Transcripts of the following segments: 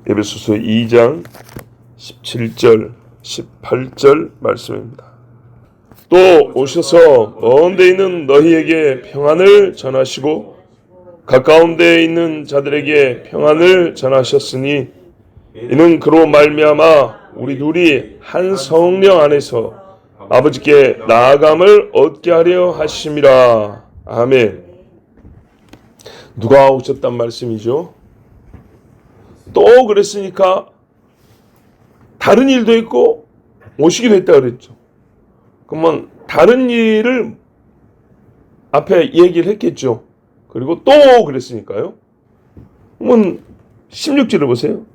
에베소서 2장 17절 18절 말씀입니다. 또 오셔서 먼 데 있는 너희에게 평안을 전하시고 가까운 데에 있는 자들에게 평안을 전하셨으니 이는 그로 말미암아 우리 둘이 한 성령 안에서 아버지께 나아감을 얻게 하려 하심이라. 아멘. 누가 오셨단 말씀이죠? 또 그랬으니까 다른 일도 있고 오시기도 했다 그랬죠. 그러면 다른 일을 앞에 얘기를 했겠죠. 그리고 또 그랬으니까요. 그러면 16절을 보세요.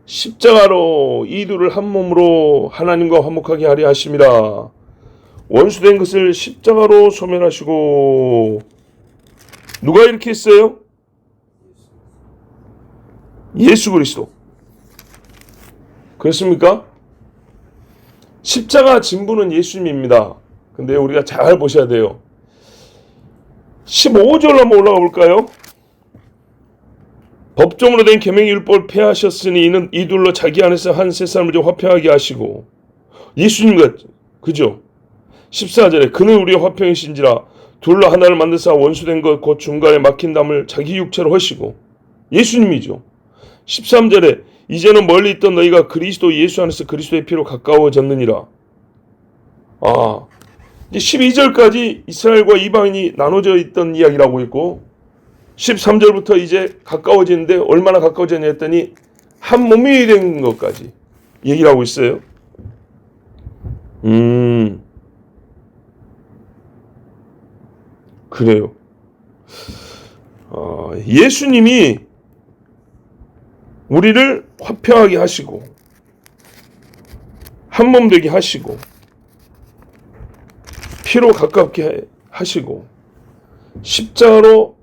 십자가로 이 둘을 한 몸으로 하나님과 화목하게 하려 하심이라. 원수된 것을 십자가로 소멸하시고. 누가 이렇게 했어요? 예수 그리스도. 그렇습니까? 십자가 진부는 예수님입니다. 근데 우리가 잘 보셔야 돼요. 15절 한번 올라가 볼까요? 법정으로 된 계명율법을 폐하셨으니 이는 이둘로 자기 안에서 한 세 사람을 화평하게 하시고. 예수님 같죠? 그죠? 14절에 그는 우리의 화평이신지라 둘로 하나를 만드사 원수된 것 곧 중간에 막힌 담을 자기 육체로 하시고. 예수님이죠. 13절에 이제는 멀리 있던 너희가 그리스도 예수 안에서 그리스도의 피로 가까워졌느니라. 이제 12절까지 이스라엘과 이방인이 나눠져 있던 이야기라고 있고 13절부터 이제 가까워지는데 얼마나 가까워졌냐 했더니 한 몸이 된 것까지 얘기를 하고 있어요. 그래요. 예수님이 우리를 화평하게 하시고 한 몸 되게 하시고 피로 가깝게 하시고 십자가로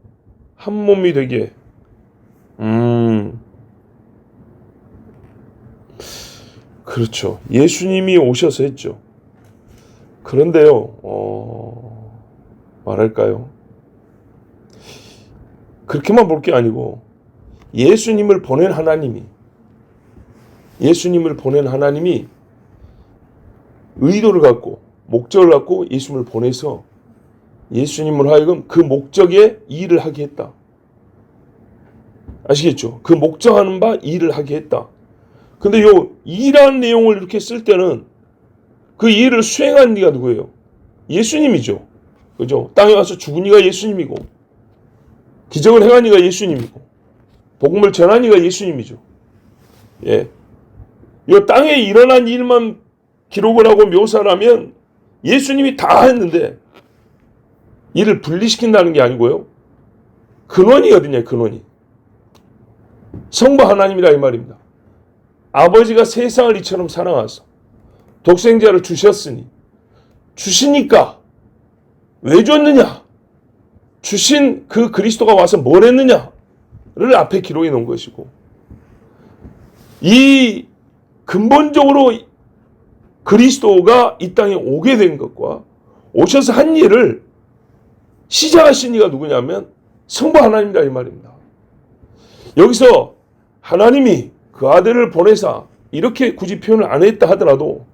한 몸이 되게 그렇죠. 예수님이 오셔서 했죠. 그런데요, 말할까요? 그렇게만 볼 게 아니고 예수님을 보낸 하나님이 의도를 갖고 목적을 갖고 예수님을 보내서 예수님을 하여금 그 목적에 일을 하게 했다. 아시겠죠? 그 목적하는 바 일을 하게 했다. 근데 요 일한 내용을 이렇게 쓸 때는 그 일을 수행한 이가 누구예요? 예수님이죠. 그죠? 땅에 와서 죽은 이가 예수님이고 기적을 행한 이가 예수님이고 복음을 전한 이가 예수님이죠. 예. 요 땅에 일어난 일만 기록을 하고 묘사를 하면 예수님이 다 했는데 이를 분리시킨다는 게 아니고요. 근원이 어디냐, 근원이. 성부 하나님이라 이 말입니다. 아버지가 세상을 이처럼 사랑하사 독생자를 주셨으니 주시니까 왜 줬느냐? 주신 그 그리스도가 와서 뭘 했느냐를 앞에 기록해 놓은 것이고 이 근본적으로 그리스도가 이 땅에 오게 된 것과 오셔서 한 일을 시작하신 이가 누구냐면 성부 하나님이라 이 말입니다. 여기서 하나님이 그 아들을 보내사 이렇게 굳이 표현을 안 했다 하더라도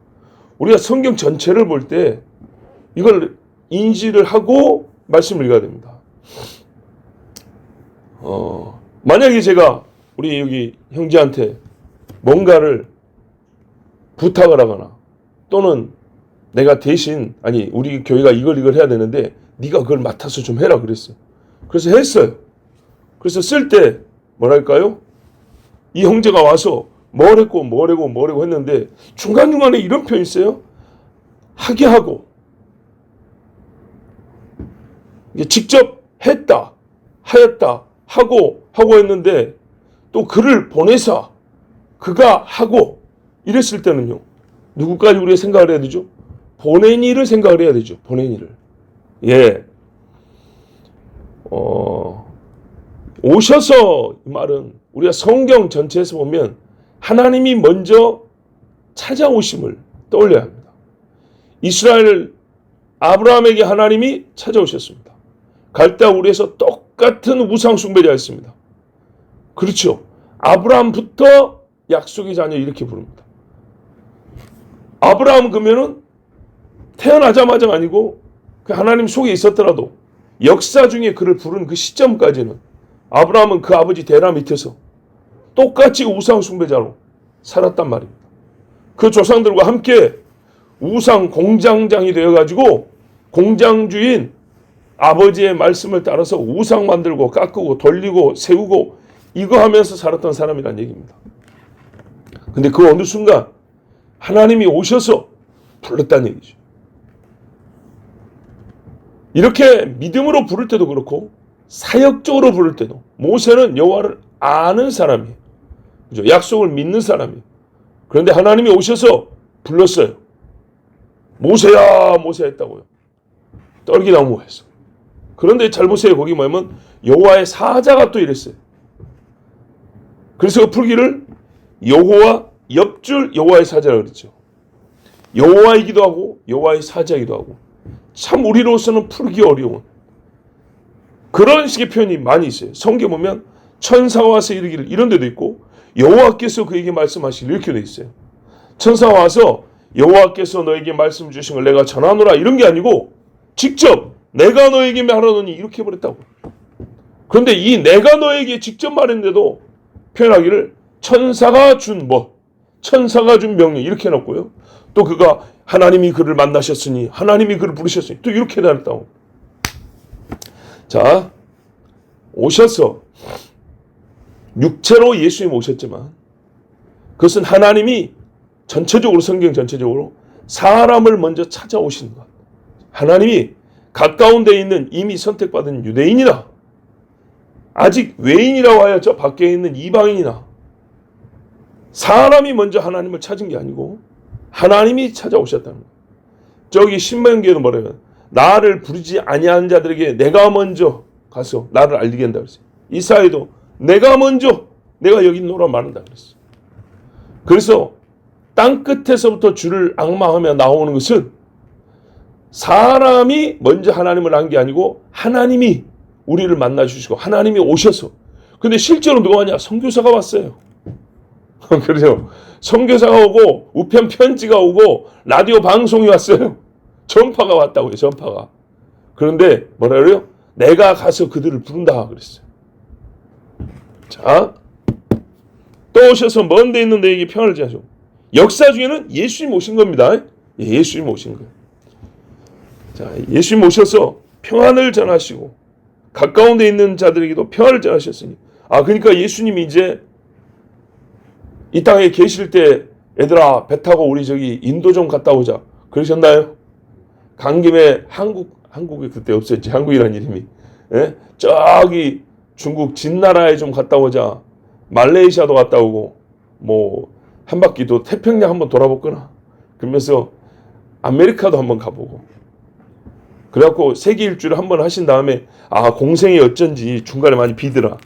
우리가 성경 전체를 볼 때 이걸 인지를 하고 말씀을 읽어야 됩니다. 만약에 제가 우리 여기 형제한테 뭔가를 부탁을 하거나 또는 내가 대신 우리 교회가 이걸 해야 되는데 네가 그걸 맡아서 좀 해라 그랬어요. 그래서 했어요. 그래서 쓸 때 뭐랄까요? 이 형제가 와서 뭘 했고 했는데 중간중간에 이런 표현이 있어요. 하게 하고 직접 했다, 하였다, 하고 했는데 또 그를 보내사 그가 하고 이랬을 때는요. 누구까지 우리가 생각을 해야 되죠? 보낸 이를 생각을 해야 되죠. 보낸 이를. 예. 오셔서 이 말은 우리가 성경 전체에서 보면 하나님이 먼저 찾아오심을 떠올려야 합니다. 이스라엘 아브라함에게 하나님이 찾아오셨습니다. 갈대아 우리에서 똑같은 우상 숭배자였습니다. 그렇죠. 아브라함부터 약속의 자녀 이렇게 부릅니다. 아브라함 그러면은 태어나자마자가 아니고 그 하나님 속에 있었더라도 역사 중에 그를 부른 그 시점까지는 아브라함은 그 아버지 데라 밑에서 똑같이 우상 숭배자로 살았단 말입니다. 그 조상들과 함께 우상 공장장이 되어가지고 공장주인 아버지의 말씀을 따라서 우상 만들고 깎고 돌리고 세우고 이거 하면서 살았던 사람이란 얘기입니다. 근데 그 어느 순간 하나님이 오셔서 불렀다는 얘기죠. 이렇게 믿음으로 부를 때도 그렇고 사역적으로 부를 때도 모세는 여호와를 아는 사람이에요. 그죠? 약속을 믿는 사람이에요. 그런데 하나님이 오셔서 불렀어요. 모세야 모세야 했다고요. 떨기나무에서. 그런데 잘 보세요. 거기 뭐냐면 여호와의 사자가 또 이랬어요. 그래서 그 풀기를 여호와 옆줄 여호와의 사자라고 그랬죠. 여호와이기도 하고 여호와의 사자이기도 하고 참 우리로서는 풀기 어려운 그런 식의 표현이 많이 있어요. 성경 보면 천사가 와서 이르기를 이런 데도 있고 여호와께서 그에게 말씀하시길 이렇게 돼 있어요. 천사가 와서 여호와께서 너에게 말씀 주신 걸 내가 전하노라 이런 게 아니고 직접 내가 너에게 말하노니 이렇게 해버렸다고. 그런데 이 내가 너에게 직접 말했는데도 표현하기를 천사가 준 뭐 천사가 준 명령 이렇게 해놨고요. 또 그가 하나님이 그를 만나셨으니 하나님이 그를 부르셨으니 또 이렇게 해놨다고. 자 오셔서 육체로 예수님 오셨지만 그것은 하나님이 전체적으로 성경 전체적으로 사람을 먼저 찾아오시는 것. 하나님이 가까운 데 있는 이미 선택받은 유대인이나 아직 외인이라고 하여 저 밖에 있는 이방인이나 사람이 먼저 하나님을 찾은 게 아니고 하나님이 찾아오셨다는 거예요. 저기 신명기에도 뭐라면 나를 부르지 아니한 자들에게 내가 먼저 가서 나를 알리게 한다 그랬어요. 이사야도 내가 먼저 내가 여기 있노라 말한다 그랬어요. 그래서 땅끝에서부터 주를 앙망하며 나오는 것은 사람이 먼저 하나님을 안 게 아니고 하나님이 우리를 만나주시고 하나님이 오셔서 근데 실제로 누가 왔냐? 선교사가 왔어요. 그래서 선교사가 오고 우편 편지가 오고 라디오 방송이 왔어요. 전파가 왔다고요. 전파가. 그런데 뭐라 그래요? 내가 가서 그들을 부른다 그랬어요. 자, 또 오셔서 먼 데 있는 너에게 평안을 주시고 역사 중에는 예수님 오신 겁니다. 예수님 오신 거예요. 자, 예수님 오셔서 평안을 전하시고 가까운 데 있는 자들에게도 평안을 전하셨으니 그러니까 예수님이 이제 이 땅에 계실 때 얘들아 배 타고 우리 저기 인도 좀 갔다 오자 그러셨나요? 간 김에 한국이 그때 없었지. 한국이라는 이름이 저기 중국 진나라에 좀 갔다 오자. 말레이시아도 갔다 오고 뭐 한 바퀴 또 태평양 한번 돌아보거나 그러면서 아메리카도 한번 가보고 그래갖고 세계 일주를 한번 하신 다음에 공생이 어쩐지 중간에 많이 비더라.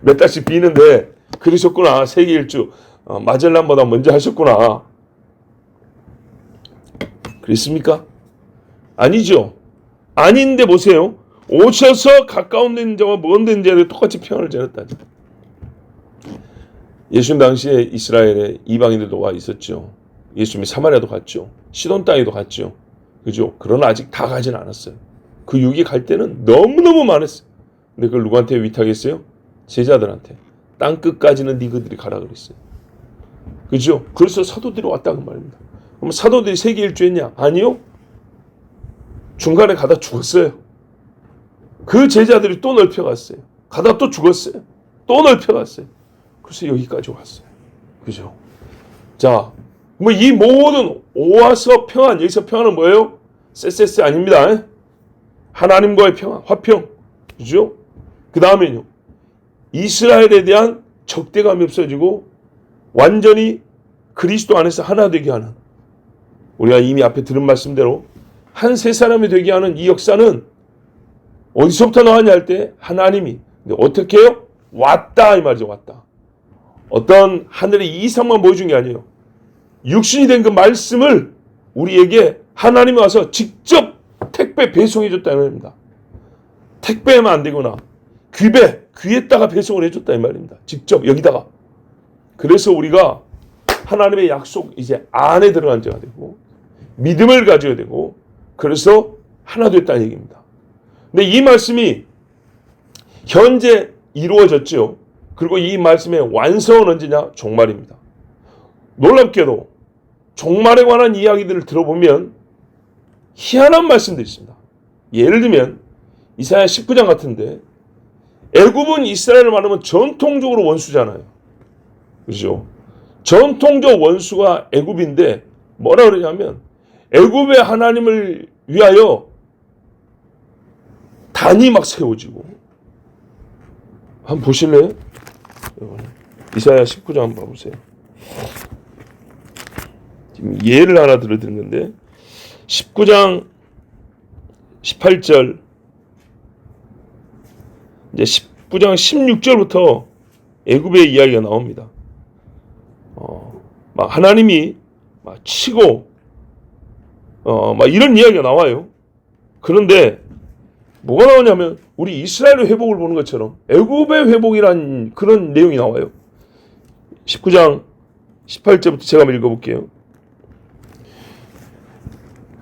몇 달씩 비는데 그러셨구나. 세계 일주 마젤란보다 먼저 하셨구나. 그랬습니까? 아니죠. 아닌데 보세요. 오셔서 가까운 데 있는 자와 먼 데 있는 자에게 똑같이 평안을 전했다니. 예수님 당시에 이스라엘에 이방인들도 와 있었죠. 예수님이 사마리아도 갔죠. 시돈 땅에도 갔죠. 그죠? 그러나 아직 다 가진 않았어요. 그 육이 갈 때는 너무너무 많았어요. 근데 그걸 누구한테 위탁했어요? 제자들한테. 땅끝까지는 니그들이 가라 그랬어요. 그죠? 그래서 사도들이 왔다는 말입니다. 그럼 사도들이 세계 일주했냐? 아니요. 중간에 가다 죽었어요. 그 제자들이 또 넓혀갔어요. 가다 또 죽었어요. 또 넓혀갔어요. 그래서 여기까지 왔어요. 그죠? 자, 뭐 이 모든 오와서 평안, 여기서 평안은 뭐예요? 쎄쎄쎄 아닙니다. 하나님과의 평안, 화평. 그죠? 그 다음에는요. 이스라엘에 대한 적대감이 없어지고 완전히 그리스도 안에서 하나 되게 하는 우리가 이미 앞에 들은 말씀대로 한 세 사람이 되게 하는 이 역사는 어디서부터 나왔냐 할 때 하나님이 어떻게 해요? 왔다 이 말이죠. 왔다. 어떤 하늘의 이상만 보여준 게 아니에요. 육신이 된 그 말씀을 우리에게 하나님이 와서 직접 택배 배송해 줬다 이 말입니다. 택배하면 안 되구나. 귀에다가 배송을 해줬다 이 말입니다. 직접 여기다가. 그래서 우리가 하나님의 약속 이제 안에 들어간 자가 되고 믿음을 가져야 되고 그래서 하나 됐다는 얘기입니다. 근데 이 말씀이 현재 이루어졌죠. 그리고 이 말씀의 완성은 언제냐? 종말입니다. 놀랍게도 종말에 관한 이야기들을 들어보면 희한한 말씀들이 있습니다. 예를 들면 이사야 19장 같은데 애굽은 이스라엘을 말하면 전통적으로 원수잖아요. 그렇죠? 전통적 원수가 애굽인데 뭐라 그러냐면 애굽의 하나님을 위하여 단이 막 세워지고 한번 보실래요? 이사야 19장 한번 봐보세요. 지금 예를 하나 들어드린 건데 19장 18절 이제 19장 16절부터 애굽의 이야기가 나옵니다. 막 하나님이 막 치고 막 이런 이야기가 나와요. 그런데 뭐가 나오냐면 우리 이스라엘의 회복을 보는 것처럼 애굽의 회복이란 그런 내용이 나와요. 19장 18절부터 제가 한번 읽어볼게요.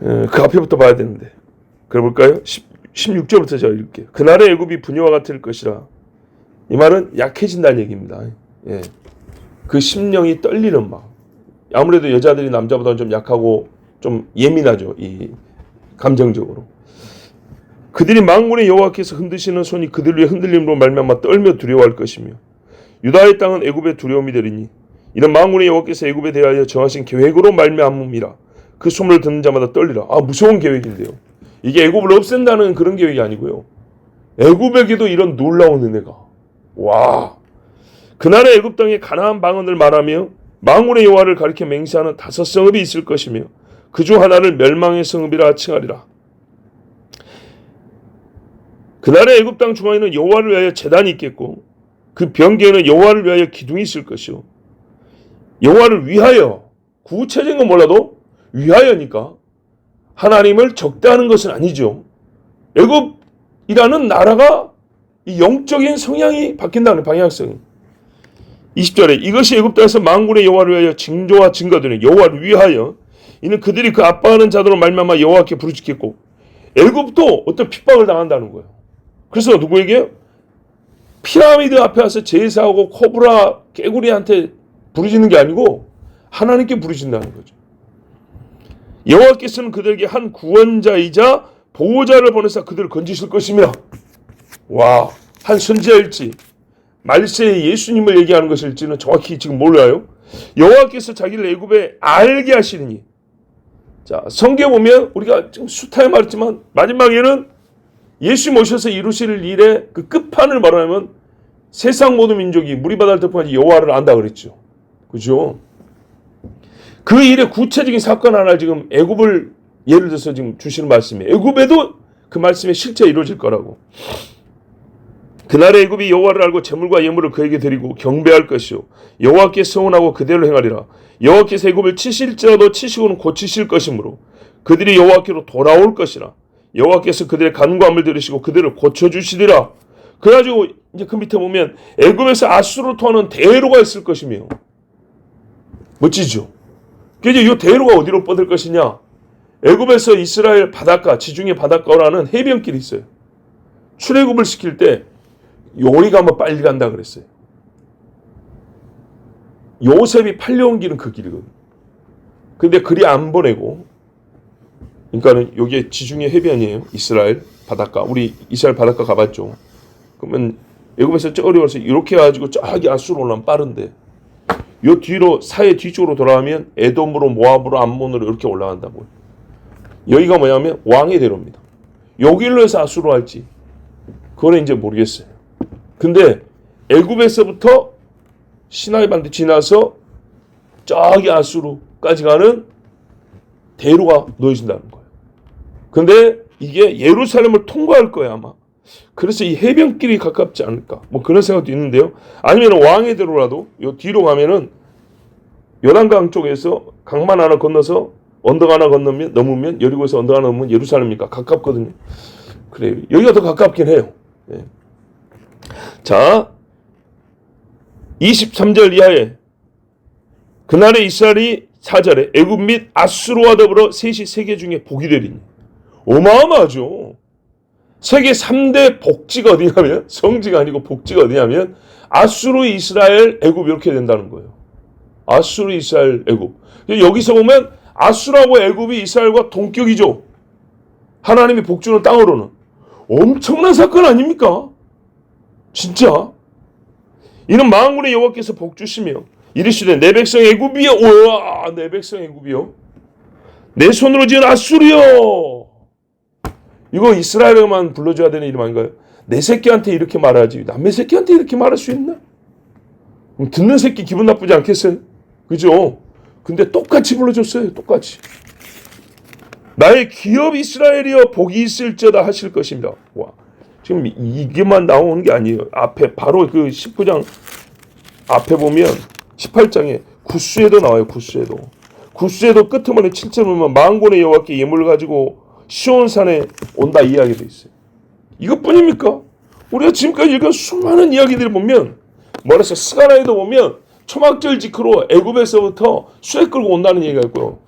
그 앞에부터 봐야 되는데 그래 볼까요? 16절부터 제가 읽을게요. 그날의 애굽이 분유와 같을 것이라. 이 말은 약해진다는 얘기입니다. 예. 그 심령이 떨리는 막. 아무래도 여자들이 남자보다 좀 약하고 좀 예민하죠. 이 감정적으로. 그들이 만군의 여호와께서 흔드시는 손이 그들 위에 흔들림으로 말미암아 떨며 두려워할 것이며 유다의 땅은 애굽의 두려움이 되리니 이는 만군의 여호와께서 애굽에 대하여 정하신 계획으로 말미암음이라. 그 소문을 듣는 자마다 떨리라. 무서운 계획인데요. 이게 애굽을 없앤다는 그런 계획이 아니고요. 애굽에게도 이런 놀라운 은혜가. 와. 그날의 애굽 땅에 가나안 방언을 말하며 만군의 여호와를 가리켜 맹세하는 5 성읍이 있을 것이며 그 중 하나를 멸망의 성읍이라 칭하리라. 그날의 애굽 땅 중앙에는 여호와를 위하여 제단이 있겠고 그 변기에는 여호와를 위하여 기둥이 있을 것이요. 여호와를 위하여 구체적인 건 몰라도 위하여니까 하나님을 적대하는 것은 아니죠. 애굽이라는 나라가 이 영적인 성향이 바뀐다는 방향성이. 20절에 이것이 애굽 땅에서 만군의 여호와를 위하여 징조와 증거되는 여호와를 위하여 이는 그들이 그 아빠하는 자들로 말미암아 여호와께 부르짖겠고 애굽도 어떤 핍박을 당한다는 거예요. 그래서 누구에게? 피라미드 앞에 와서 제사하고 코브라 개구리한테 부르짖는 게 아니고 하나님께 부르짖는다는 거죠. 여호와께서는 그들에게 한 구원자이자 보호자를 보내사 그들을 건지실 것이며 와, 한 선지자일지 말세의 예수님을 얘기하는 것일지는 정확히 지금 몰라요. 여호와께서 자기를 애굽에 알게 하시리니. 자, 성경에 보면 우리가 지금 수타에 말했지만 마지막에는 예수 모셔서 이루실 일의 그 끝판을 말하면 세상 모든 민족이 무리바다를 덮어가지고 여호와를 안다 그랬죠. 그죠? 그 일의 구체적인 사건 하나 지금 애굽을 예를 들어서 지금 주시는 말씀이에요. 애굽에도 그 말씀이 실제 이루어질 거라고. 그날의 애굽이 여호와를 알고 제물과 예물을 그에게 드리고 경배할 것이요 여호와께 서원하고 그대로 행하리라. 여호와께서 애굽을 치실지라도 치시고는 고치실 것이므로 그들이 여호와께로 돌아올 것이라. 여호와께서 그들의 간구함을 들으시고 그들을 고쳐주시리라. 그래가지고 이제 그 밑에 보면 애굽에서 아수르로 통하는 대로가 있을 것이며 멋지죠. 그래서 이 대로가 어디로 뻗을 것이냐? 애굽에서 이스라엘 바닷가, 지중해 바닷가라는 해변길이 있어요. 출애굽을 시킬 때 요리 가면 빨리 간다 그랬어요. 요셉이 팔려온 길은 그 길이거든요. 근데 그리 안 보내고, 그러니까는 여기에 지중해 해변이에요. 이스라엘 바닷가. 우리 이스라엘 바닷가 가봤죠. 그러면 애굽에서 어려워서 이렇게 해가지고 저기 아수르로 올라면 빠른데, 요 뒤로 사해 뒤쪽으로 돌아가면 에돔으로 모압으로 암몬으로 이렇게 올라간다고요. 여기가 뭐냐면 왕의 대로입니다. 여기로 해서 아수르로 할지 그거는 이제 모르겠어요. 근데 애굽에서부터 시나이 반도 지나서 저기 아수르까지 가는 대로가 놓여진다는 거예요. 근데 이게 예루살렘을 통과할 거예요 아마. 그래서 이 해변길이 가깝지 않을까 뭐 그런 생각도 있는데요. 아니면 왕의 대로라도 요 뒤로 가면은 요단강 쪽에서 강만 하나 건너서 언덕 하나 넘으면 여리고에서 언덕 하나 넘으면 예루살렘이니까 가깝거든요. 그래요. 여기가 더 가깝긴 해요. 자, 23절 이하에 그날에 이스라엘이 4절에 애굽 및 아수르와 더불어 셋이 세계 중에 복이 되리니. 어마어마하죠. 세계 3대 복지가 어디냐면, 성지가 아니고 복지가 어디냐면 아수르, 이스라엘, 애굽 이렇게 된다는 거예요. 아수르, 이스라엘, 애굽. 여기서 보면 아수르하고 애굽이 이스라엘과 동격이죠. 하나님이 복주는 땅으로는. 엄청난 사건 아닙니까? 진짜. 이는 만군의 여호와께서 복주시며 이르시되 내 백성 애굽이여. 우와, 내 백성 애굽이여. 내 손으로 지은 아수르여. 이거 이스라엘에만 불러줘야 되는 이름 아닌가요? 내 새끼한테 이렇게 말하지 남의 새끼한테 이렇게 말할 수 있나? 듣는 새끼 기분 나쁘지 않겠어요? 그죠? 근데 똑같이 불러줬어요. 똑같이. 나의 기업 이스라엘이여 복이 있을지어다 하실 것입니다. 와, 지금 이게만 나오는 게 아니에요. 앞에 바로 그 19장 앞에 보면 18장에 구스에도 나와요. 구스에도 끄트머리 7절 보면 만군의 여호와께 예물을 가지고 시온산에 온다 이야기도 있어요. 이것뿐입니까? 우리가 지금까지 읽은 수많은 이야기들을 보면 뭐라서 스가랴에도 보면 초막절 직후로 애굽에서부터 수레 끌고 온다는 얘기가 있고요.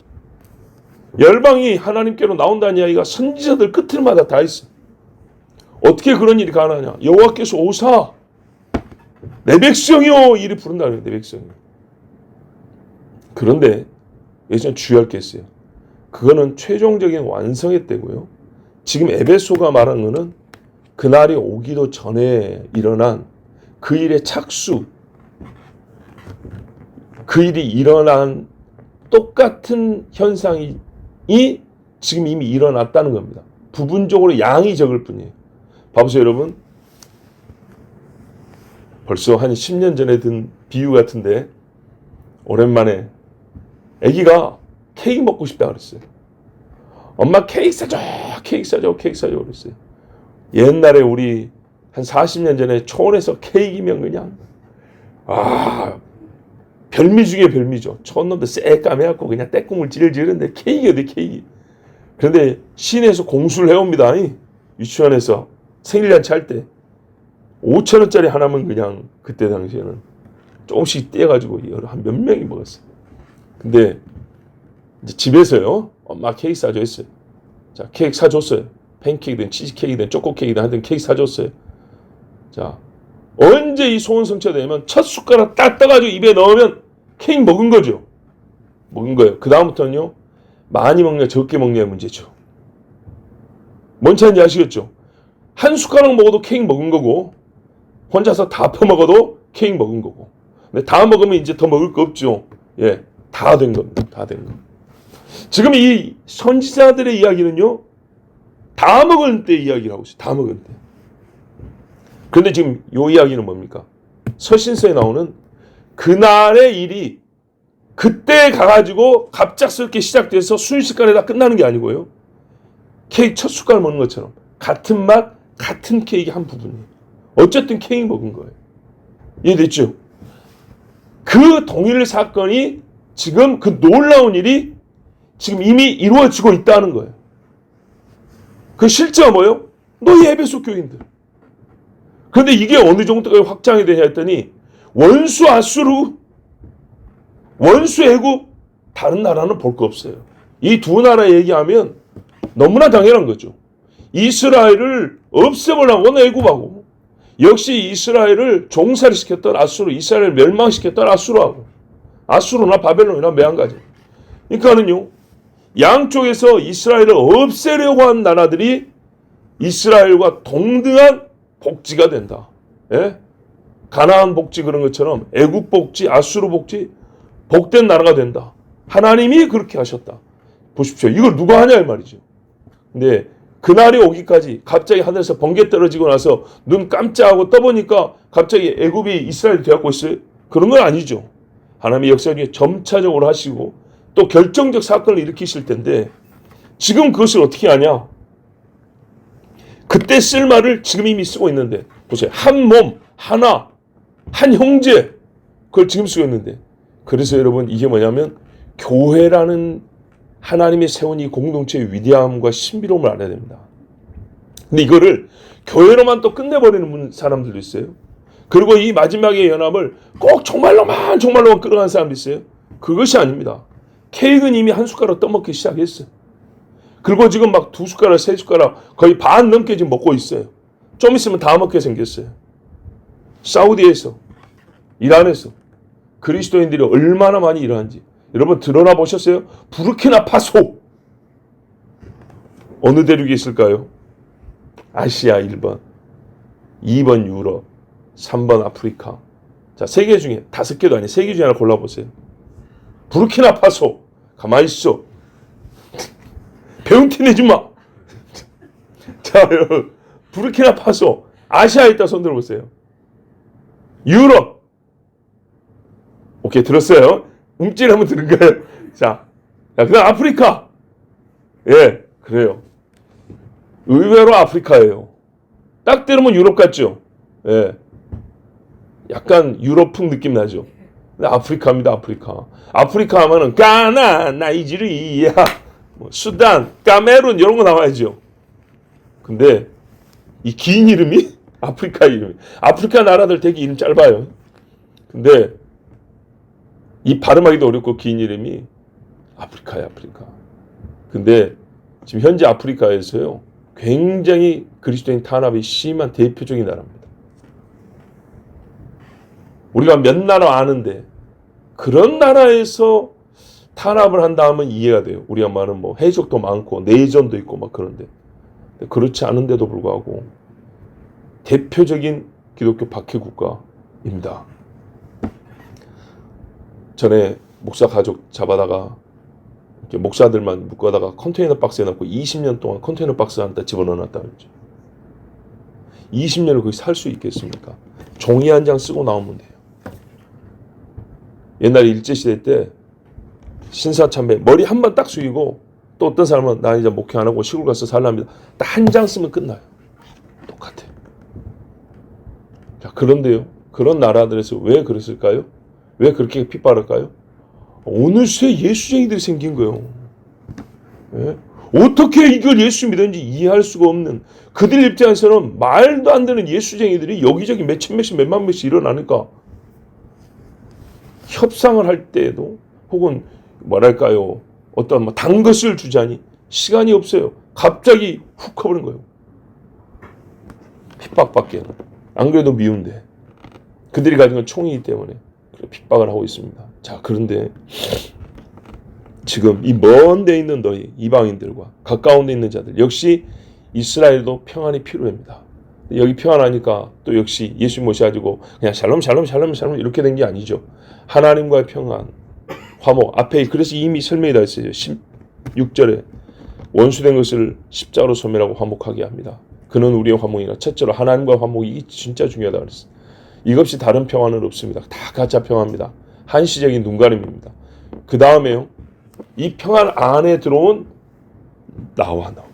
열방이 하나님께로 나온다는 이야기가 선지자들 끝을마다 다 있어요. 어떻게 그런 일이 가능하냐? 여호와께서 오사 내 백성이요 이리 부른다는 거예요. 내 백성이. 그런데 예전 주의할 게 있어요. 그거는 최종적인 완성의 때고요. 지금 에베소가 말한 거는 그날이 오기도 전에 일어난 그 일의 착수, 그 일이 일어난 똑같은 현상이 지금 이미 일어났다는 겁니다. 부분적으로 양이 적을 뿐이에요. 봐보세요, 여러분. 벌써 한 10년 전에 든 비유 같은데 오랜만에 아기가 케이크 먹고 싶다 그랬어요. 엄마 케이크 사줘 그랬어요. 옛날에 우리 한 40년 전에 초원에서 케이크면 그냥 별미 중에 별미죠. 촌놈들 새까매갖고 그냥 떼꿈을 찌르는데 케이크 어디 케이크. 그런데 시내에서 공수를 해옵니다. 유치원에서 생일잔치 할 때 5,000원짜리 하나면 그냥 그때 당시에는 조금씩 떼가지고 한 몇 명이 먹었어요. 근데 이제 집에서요, 엄마 케이크 사줘 했어요. 자, 케이크 사줬어요. 팬케이크든 치즈케이크든 초코케이크든 하여튼 케이크 사줬어요. 자, 언제 이 소원 성취되면 첫 숟가락 딱 떠가지고 입에 넣으면 케이크 먹은 거죠. 먹은 거예요. 그 다음부터는요, 많이 먹냐 적게 먹냐의 문제죠. 뭔 차인지 아시겠죠? 한 숟가락 먹어도 케이크 먹은 거고 혼자서 다 퍼먹어도 케이크 먹은 거고. 근데 다 먹으면 이제 더 먹을 거 없죠. 예, 다 된 겁니다. 다 된 거. 지금 이 선지자들의 이야기는요, 다 먹을 때 이야기를 하고 있어요. 다 먹을 때. 그런데 지금 이 이야기는 뭡니까? 서신서에 나오는 그날의 일이 그때 가가지고 갑작스럽게 시작돼서 순식간에 다 끝나는 게 아니고요. 케이크 첫 숟갈 먹는 것처럼 같은 맛, 같은 케이크 한 부분이에요. 어쨌든 케이크 먹은 거예요. 이해됐죠? 그 동일 사건이 지금 그 놀라운 일이 지금 이미 이루어지고 있다는 거예요. 그 실제가 뭐예요? 너희 에베소 교인들. 그런데 이게 어느 정도까지 확장이 되냐 했더니 원수 아수르, 원수 애굽, 다른 나라는 볼 거 없어요. 이 두 나라 얘기하면 너무나 당연한 거죠. 이스라엘을 없애보려고 애굽하고 역시 이스라엘을 종살이 시켰던 아수르, 이스라엘을 멸망시켰던 아수르하고 아수르나 바벨론이나 매한가지. 그러니까는요, 양쪽에서 이스라엘을 없애려고 한 나라들이 이스라엘과 동등한 복지가 된다. 예? 가나안 복지 그런 것처럼 애굽 복지, 아수르 복지, 복된 나라가 된다. 하나님이 그렇게 하셨다. 보십시오. 이걸 누가 하냐 이 말이죠. 근데 그날이 오기까지 갑자기 하늘에서 번개 떨어지고 나서 눈 깜짝하고 떠보니까 갑자기 애굽이 이스라엘이 되었고 있어요. 그런 건 아니죠. 하나님의 역사 중에 점차적으로 하시고 또 결정적 사건을 일으키실 텐데 지금 그것을 어떻게 하냐? 그때 쓸 말을 지금 이미 쓰고 있는데 보세요. 한 몸, 하나, 한 형제 그걸 지금 쓰고 있는데 그래서 여러분 이게 뭐냐면 교회라는 하나님이 세운 이 공동체의 위대함과 신비로움을 알아야 됩니다. 근데 이거를 교회로만 또 끝내버리는 사람들도 있어요. 그리고 이 마지막의 연합을 꼭 정말로만 끌어가는 사람도 있어요. 그것이 아닙니다. 케이크는 이미 한 숟가락 떠먹기 시작했어요. 그리고 지금 막 2숟가락, 3숟가락 거의 반 넘게 지금 먹고 있어요. 좀 있으면 다 먹게 생겼어요. 사우디에서, 이란에서 그리스도인들이 얼마나 많이 일하는지 여러분 드러나 보셨어요? 부르키나파소 어느 대륙에 있을까요? 아시아 1번, 2번 유럽, 3번 아프리카. 자, 세 개 중에 5개도 아니에요. 3개 중에 하나 골라보세요. 부르키나파소. 가만히 있어. 배운 티 내지 마. 자, 여러분. 부르키나파소. 아시아에 있다 손 들어보세요. 유럽. 오케이, 들었어요. 움찔 한번 들은 거예요. 자, 그 다음 아프리카. 예, 그래요. 의외로 아프리카예요. 딱 때리면 유럽 같죠? 예. 약간 유럽풍 느낌 나죠? 아프리카입니다, 아프리카. 아프리카 하면은 가나, 나이지리아, 수단, 카메룬 이런 거 나와야죠. 근데 이 긴 이름이 아프리카 이름이. 아프리카 나라들 되게 이름 짧아요. 근데 이 발음하기도 어렵고 긴 이름이 아프리카야, 아프리카. 근데 지금 현재 아프리카에서요, 굉장히 그리스도인 탄압이 심한 대표적인 나라입니다. 우리가 몇 나라 아는데 그런 나라에서 탄압을 한다 하면 이해가 돼요. 우리가 말은 뭐 해적도 많고 내전도 있고 막 그런데 그렇지 않은데도 불구하고 대표적인 기독교 박해 국가입니다. 전에 목사 가족 잡아다가 이렇게 목사들만 묶어다가 컨테이너 박스에 넣고 20년 동안 컨테이너 박스 안에다 집어넣어놨다 그랬죠. 20년을 거기 살 수 있겠습니까? 종이 한 장 쓰고 나오면 돼요. 옛날에 일제시대 때 신사참배 머리 한 번 딱 숙이고 또 어떤 사람은 나 이제 목회 안 하고 시골 가서 살랍니다. 딱 한 장 쓰면 끝나요. 똑같아. 자, 그런데요. 그런 나라들에서 왜 그랬을까요? 왜 그렇게 핍박할까요? 어느새 예수쟁이들이 생긴 거예요. 예? 어떻게 이걸 예수 믿었는지 이해할 수가 없는 그들 입장에서는 말도 안 되는 예수쟁이들이 여기저기 몇천 명씩 몇만 명씩 일어나니까 협상을 할 때에도 혹은 뭐랄까요 어떤 뭐 단 것을 주자니 시간이 없어요. 갑자기 훅 커버린 거예요. 핍박밖에. 안 그래도 미운데 그들이 가진 건 총이기 때문에 핍박을 하고 있습니다. 자, 그런데 지금 이 먼 데 있는 너희 이방인들과 가까운 데 있는 자들 역시 이스라엘도 평안이 필요합니다. 여기 평안하니까 또 역시 예수 모셔가지고 그냥 샬롬 샬롬 샬롬 샬롬 이렇게 된 게 아니죠. 하나님과의 평안, 화목. 앞에 그래서 이미 설명이 다 있어요. 16절에 원수된 것을 십자가로 소멸하고 화목하게 합니다. 그는 우리의 화목이라. 첫째로 하나님과 화목이 이게 진짜 중요하다 그랬어요. 이것이 다른 평안은 없습니다. 다 가짜 평안입니다. 한시적인 눈가림입니다. 그 다음에요. 이 평안 안에 들어온 나와 너.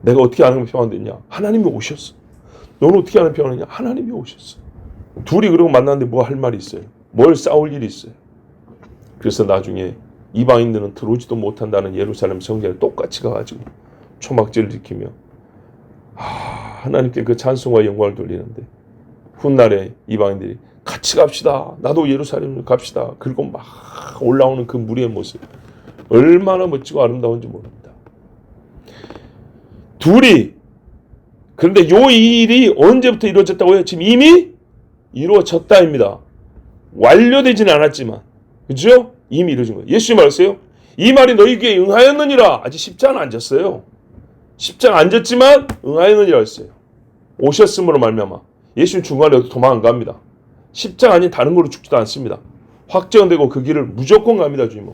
내가 어떻게 아는 평안됐냐? 하나님이 오셨어. 너는 어떻게 아는 평안이냐? 하나님이 오셨어. 둘이 그러고 만났는데 뭐 할 말이 있어요? 뭘 싸울 일이 있어요? 그래서 나중에 이방인들은 들어오지도 못한다는 예루살렘 성전에 똑같이 가가지고 초막절을 지키며 하나님께 그 찬송과 영광을 돌리는데 훗날에 이방인들이 같이 갑시다. 나도 예루살렘 갑시다. 그리고 막 올라오는 그 무리의 모습 얼마나 멋지고 아름다운지 모릅니다. 둘이 그런데 요 일이 언제부터 이루어졌다고요? 지금 이미 이루어졌다입니다. 완료되지는 않았지만 그죠? 이미 이루어진 거예요. 예수님 말했어요. 이 말이 너희에게 응하였느니라. 아직 십자가는 안 졌어요. 십자가 안 졌지만 응하였느니라 했어요. 오셨음으로 말미암아. 예수님 중간에 어디 도망 안 갑니다. 십자가 아닌 다른 걸로 죽지도 않습니다. 확정되고 그 길을 무조건 갑니다. 주님은.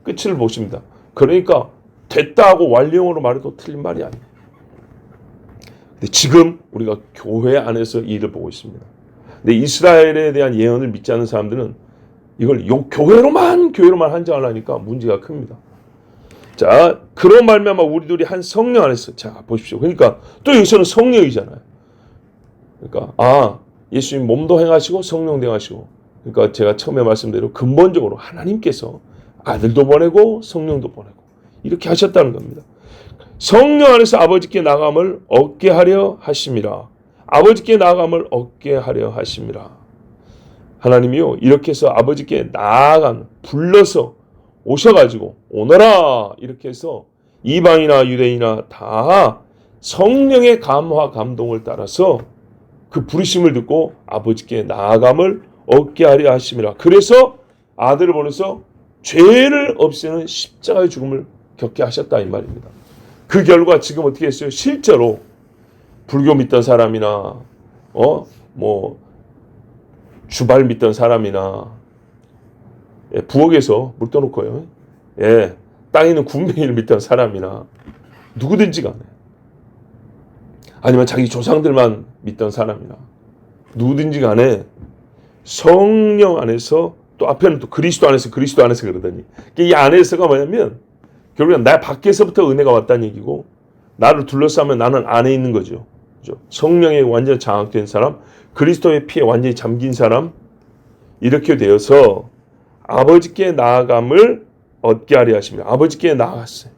끝을 보십니다. 그러니까 됐다 하고 완료형으로 말해도 틀린 말이 아니에요. 근데 지금 우리가 교회 안에서 이 일을 보고 있습니다. 근데 이스라엘에 대한 예언을 믿지 않는 사람들은 이걸 교회로만 한정하려니까 문제가 큽니다. 자, 그런 말미암아 우리들이 한 성령 안에서 자 보십시오. 그러니까 또 여기서는 성령이잖아요. 그러니까 예수님 몸도 행하시고 성령도 행하시고 그러니까 제가 처음에 말씀대로 근본적으로 하나님께서 아들도 보내고 성령도 보내고 이렇게 하셨다는 겁니다. 성령 안에서 아버지께 나감을 얻게 하려 하심이라. 아버지께 나감을 얻게 하려 하심이라. 하나님이요 이렇게 해서 아버지께 불러서 오셔가지고 오너라 이렇게 해서 이방이나 유대인이나 다 성령의 감화 감동을 따라서 그 부르심을 듣고 아버지께 나아감을 얻게 하려 하심이라. 그래서 아들을 보내서 죄를 없애는 십자가의 죽음을 겪게 하셨다 이 말입니다. 그 결과 지금 어떻게 했어요? 실제로 불교 믿던 사람이나 주발 믿던 사람이나 부엌에서 물 떠놓고요. 땅에 있는 군뱅이를 믿던 사람이나 누구든지 간에 아니면 자기 조상들만 믿던 사람이나 누구든지 간에 성령 안에서 또 앞에는 또 그리스도 안에서 그러더니 이 안에서가 뭐냐면 결국엔 나 밖에서부터 은혜가 왔다는 얘기고 나를 둘러싸면 나는 안에 있는 거죠. 그렇죠? 성령에 완전히 장악된 사람, 그리스도의 피에 완전히 잠긴 사람 이렇게 되어서 아버지께 나아감을 얻게 하려 하십니다. 아버지께 나아갔어요.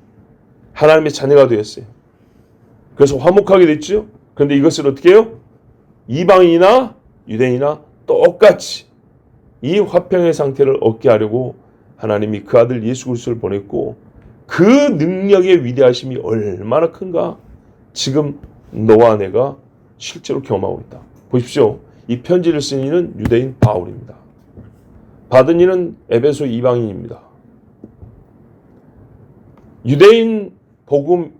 하나님의 자녀가 되었어요. 그래서 화목하게 됐죠. 그런데 이것을 어떻게 해요? 이방인이나 유대인이나 똑같이 이 화평의 상태를 얻게 하려고 하나님이 그 아들 예수 그리스도를 보냈고 그 능력의 위대하심이 얼마나 큰가 지금 너와 내가 실제로 경험하고 있다. 보십시오. 이 편지를 쓴 이는 유대인 바울입니다. 받은 이는 에베소 이방인입니다. 유대인 복음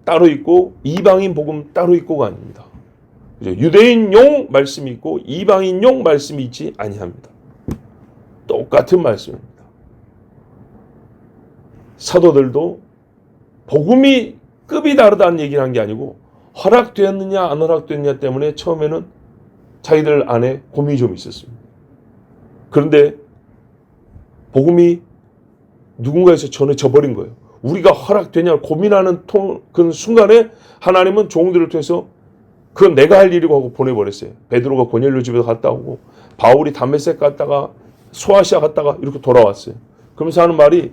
따로 있고 이방인 복음 따로 있고가 아닙니다. 유대인용 말씀이 있고 이방인용 말씀이 있지 아니합니다. 똑같은 말씀입니다. 사도들도 복음이 급이 다르다는 얘기를 한 게 아니고 허락되었느냐 안 허락되었느냐 때문에 처음에는 자기들 안에 고민이 좀 있었습니다. 그런데 복음이 누군가에서 전해져 버린 거예요. 우리가 허락되냐 고민하는 그 순간에 하나님은 종들을 통해서 그건 내가 할 일이고 하고 보내버렸어요. 베드로가 고넬료 집에 갔다 오고 바울이 담메색 갔다가 소아시아 갔다가 이렇게 돌아왔어요. 그러면서 하는 말이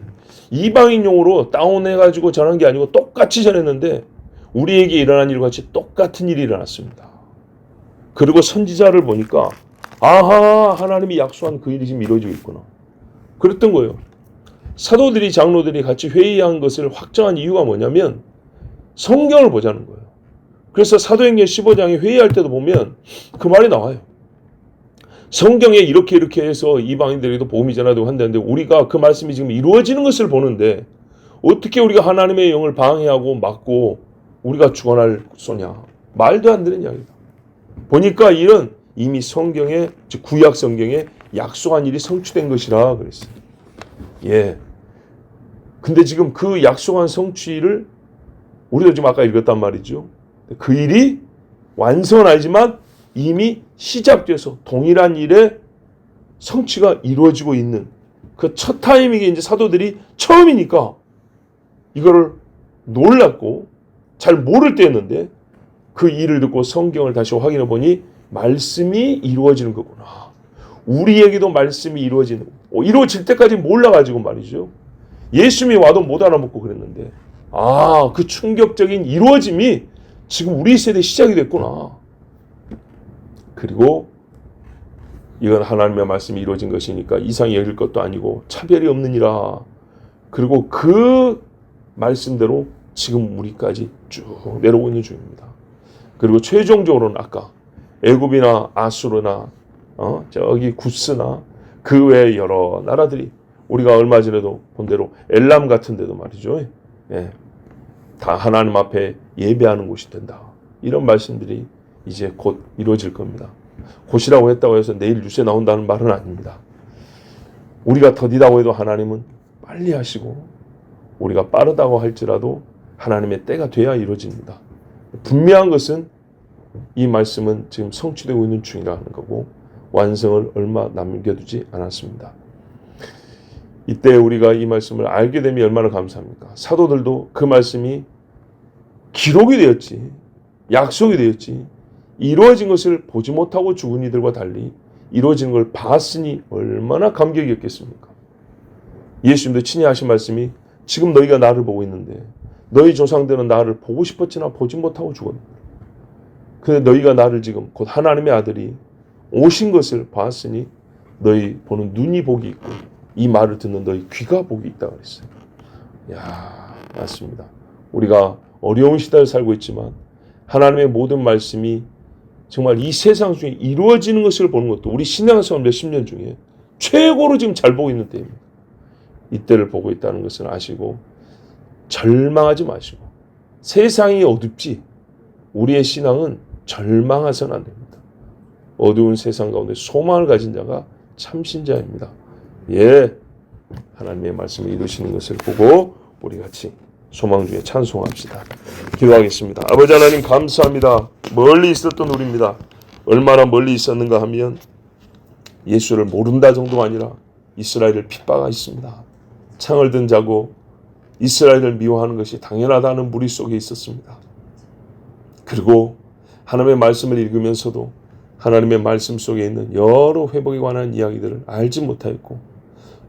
이방인용으로 다운해가지고 전한 게 아니고 똑같이 전했는데 우리에게 일어난 일과 같이 똑같은 일이 일어났습니다. 그리고 선지자를 보니까 아하 하나님이 약속한 그 일이 지금 이루어지고 있구나. 그랬던 거예요. 사도들이 장로들이 같이 회의한 것을 확정한 이유가 뭐냐면 성경을 보자는 거예요. 그래서 사도행전 15장에 회의할 때도 보면 그 말이 나와요. 성경에 이렇게 해서 이방인들에게도 복음이 전하되고 한다는데 우리가 그 말씀이 지금 이루어지는 것을 보는데 어떻게 우리가 하나님의 영을 방해하고 막고 우리가 주관할 소냐. 말도 안 되는 이야기다. 보니까 이는 이미 성경에 즉 구약 성경에 약속한 일이 성취된 것이라 그랬어요. 근데 지금 그 약속한 성취를 우리도 지금 아까 읽었단 말이죠. 그 일이 완성은 아니지만 이미 시작돼서 동일한 일의 성취가 이루어지고 있는 그 첫 타이밍에 이제 사도들이 처음이니까 이거를 놀랐고 잘 모를 때였는데 그 일을 듣고 성경을 다시 확인해 보니 말씀이 이루어지는 거구나. 우리에게도 말씀이 이루어질 때까지 몰라가지고 말이죠. 예수님이 와도 못 알아먹고 그랬는데 그 충격적인 이루어짐이 지금 우리 세대에 시작이 됐구나. 그리고 이건 하나님의 말씀이 이루어진 것이니까 이상히 여길 것도 아니고 차별이 없느니라. 그리고 그 말씀대로 지금 우리까지 쭉 내려오고 있는 중입니다. 그리고 최종적으로는 아까 애굽이나 아수르나 저기 구스나 그 외의 여러 나라들이 우리가 얼마 전에도 본 대로 엘람 같은 데도 말이죠. 다 하나님 앞에 예배하는 곳이 된다. 이런 말씀들이 이제 곧 이루어질 겁니다. 곧이라고 했다고 해서 내일 뉴스에 나온다는 말은 아닙니다. 우리가 더디다고 해도 하나님은 빨리 하시고 우리가 빠르다고 할지라도 하나님의 때가 돼야 이루어집니다. 분명한 것은 이 말씀은 지금 성취되고 있는 중이라는 거고 완성을 얼마 남겨두지 않았습니다. 이때 우리가 이 말씀을 알게 되면 얼마나 감사합니까? 사도들도 그 말씀이 기록이 되었지, 약속이 되었지, 이루어진 것을 보지 못하고 죽은 이들과 달리 이루어진 걸 봤으니 얼마나 감격이었겠습니까? 예수님도 친히 하신 말씀이 지금 너희가 나를 보고 있는데 너희 조상들은 나를 보고 싶었지나 보지 못하고 죽었다. 근데 너희가 나를 지금 곧 하나님의 아들이 오신 것을 봤으니 너희 보는 눈이 복이 있고 이 말을 듣는 너희 귀가 복이 있다고 그랬어요. 야, 맞습니다. 우리가 어려운 시대를 살고 있지만 하나님의 모든 말씀이 정말 이 세상 중에 이루어지는 것을 보는 것도 우리 신앙생활 몇십 년 중에 최고로 지금 잘 보고 있는 때입니다. 이때를 보고 있다는 것을 아시고 절망하지 마시고, 세상이 어둡지 우리의 신앙은 절망해서는 안 됩니다. 어두운 세상 가운데 소망을 가진 자가 참 신자입니다. 예, 하나님의 말씀을 이루시는 것을 보고 우리 같이 소망 중에 찬송합시다. 기도하겠습니다. 아버지 하나님 감사합니다. 멀리 있었던 우리입니다. 얼마나 멀리 있었는가 하면 예수를 모른다 정도가 아니라 이스라엘을 핍박하였습니다. 창을 든 자고 이스라엘을 미워하는 것이 당연하다는 무리 속에 있었습니다. 그리고 하나님의 말씀을 읽으면서도 하나님의 말씀 속에 있는 여러 회복에 관한 이야기들을 알지 못하였고,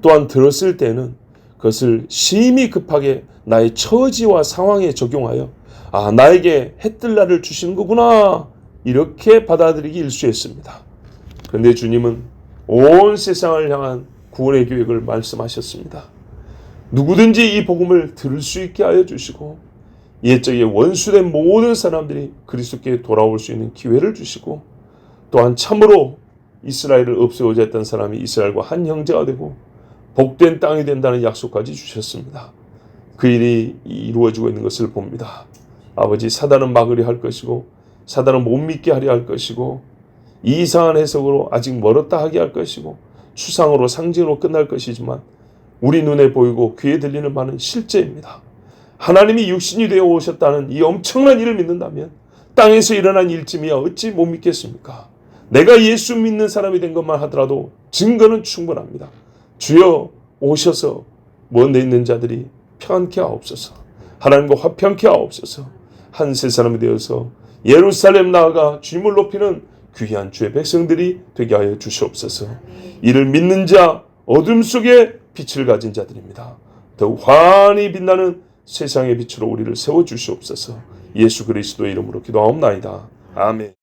또한 들었을 때는 그것을 심히 급하게 나의 처지와 상황에 적용하여 나에게 해 뜰 날을 주시는 거구나 이렇게 받아들이기 일쑤했습니다. 그런데 주님은 온 세상을 향한 구원의 계획을 말씀하셨습니다. 누구든지 이 복음을 들을 수 있게 하여 주시고 옛적에 원수된 모든 사람들이 그리스도께 돌아올 수 있는 기회를 주시고, 또한 참으로 이스라엘을 없애고자 했던 사람이 이스라엘과 한 형제가 되고 복된 땅이 된다는 약속까지 주셨습니다. 그 일이 이루어지고 있는 것을 봅니다. 아버지, 사단은 막으려 할 것이고 사단은 못 믿게 하려 할 것이고 이상한 해석으로 아직 멀었다 하게 할 것이고 추상으로 상징으로 끝날 것이지만 우리 눈에 보이고 귀에 들리는 바는 실제입니다. 하나님이 육신이 되어 오셨다는 이 엄청난 일을 믿는다면 땅에서 일어난 일쯤이야 어찌 못 믿겠습니까? 내가 예수 믿는 사람이 된 것만 하더라도 증거는 충분합니다. 주여 오셔서 먼데 있는 자들이 편케 하옵소서. 하나님과 화평케 하옵소서. 한 세 사람이 되어서 예루살렘 나아가 주님을 높이는 귀한 주의 백성들이 되게 하여 주시옵소서. 이를 믿는 자, 어둠 속에 빛을 가진 자들입니다. 더욱 환히 빛나는 세상의 빛으로 우리를 세워주시옵소서. 예수 그리스도의 이름으로 기도하옵나이다. 아멘.